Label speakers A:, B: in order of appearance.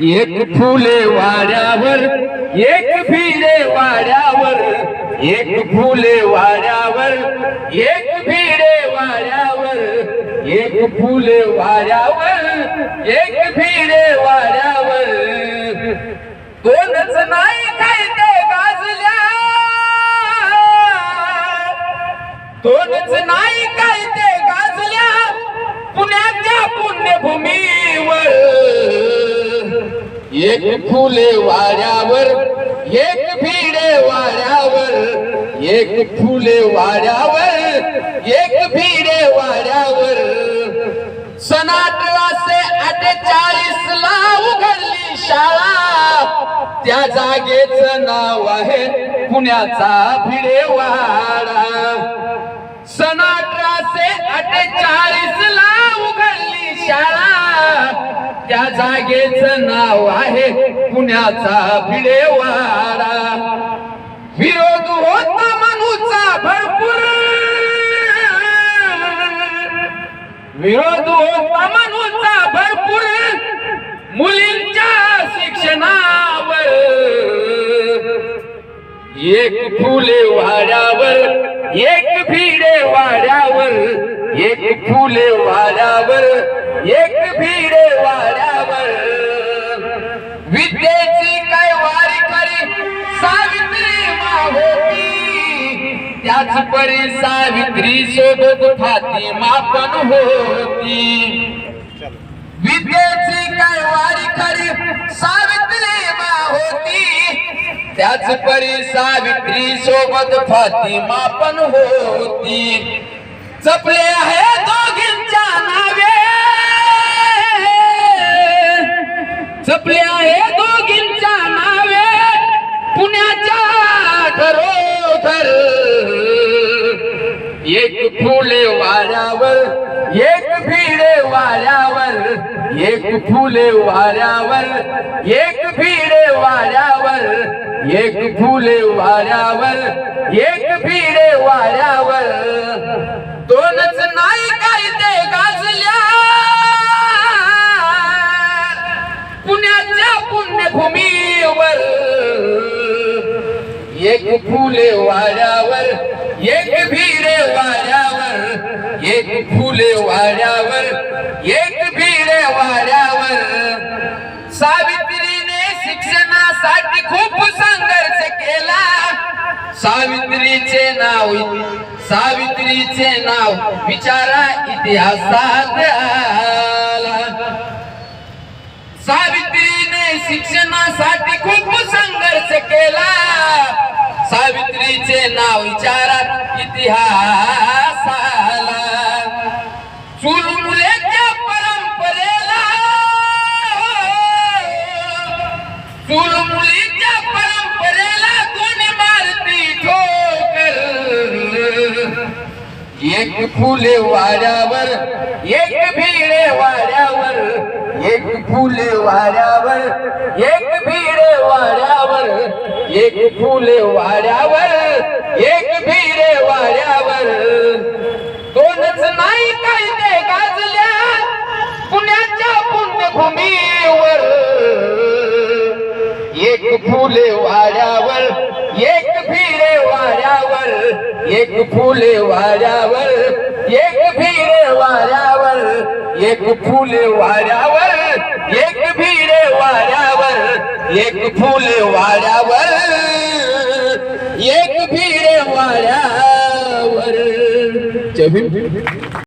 A: एक फुले वाड्यावर, एक भिडे वाड्यावर, एक फुले वाड्यावर, एक भिडे वाड्यावर, एक फुले वाड्यावर, एक भिडे वाड्यावर, कोणच नाही काय ते गाजल्या, कोणच नाही काय ते गाजल्या पुण्याच्या पुण्यभूमीवर. एक फुले वाड्यावर, एक भिडे वाड्यावर, एक फुले वाड्यावर, एक भिडे वाड्यावर, सन 1848 ला उघडली शाळा, त्या जागेचं नाव आहे पुण्याचा भिडेवाडा. सन 1848 ला उघडली शाळा, त्या जागेचं नाव आहे पुण्याचा भिडेवाडा. विरोध होता मनूचा भरपूर, विरोध होता मनूचा भरपूर मुलींच्या शिक्षणावर. एक फुले वाड्यावर, एक भिडे वाड्यावर, एक फुले वाड्यावर, एक भिडे वाड्यावर, विद्येची काय वारी करी सावित्री माँ होती, त्याच परी सावित्री सोबत फातिमा पण होती. विद्येची काय वारी करी सावित्री माँ होती, त्याच परी सावित्री सोबत फातिमा पण होती. जपले आहे दोघींच्या नावे, जपले आहे दोघींच्या नावे पुण्याच्या घरोघर. एक फुले वाड्यावर, एक भिडे वाड्यावर, एक फुले वाड्यावर, एक भिडे वाड्यावर, एक फुले वाड्यावर, एक भिडे वाड्यावर, दोनच नाही काय ते गाजल्या पुण्याच्या पुण्यभूमीवर. एक फुले वाड्यावर, एक भिडे वाड्यावर, एक फुले वाड्यावर, एक भिडे वाड्यावर, सावित्रीने शिक्षणासाठी खूप संघर्ष केला. सावित्रीचे नाव, सावित्रीचे नाव विचारा इतिहासात आला. सावित्रीने शिक्षणासाठी खूप संघर्ष केला. सावित्रीचे नाव विचारा इतिहासाला. चूल मुलीच्या परंपरेला, चूल मुलीच्या परंपरेला कोणी मारती ठोकर. एक फुले वाड्यावर, एक भिडे वाड्यावर, एक फुले वाड्यावर, एक भिडे वाड्यावर, एक फुले वाड्यावर, एक भिडे वाड्यावर, दोनच नाही काय ते गाजल्या पुण्याच्या पुण्यभूमीवर. एक फुले वाड्यावर, एक भिडे वाड्यावर, एक फुले वाड्यावर, एक भिडे वाड्यावर, एक फुले वाड्यावर, एक भिडे वाड्यावर, एक फुले वाड्यावर, एक भिडे वाड्यावर. जय भीम.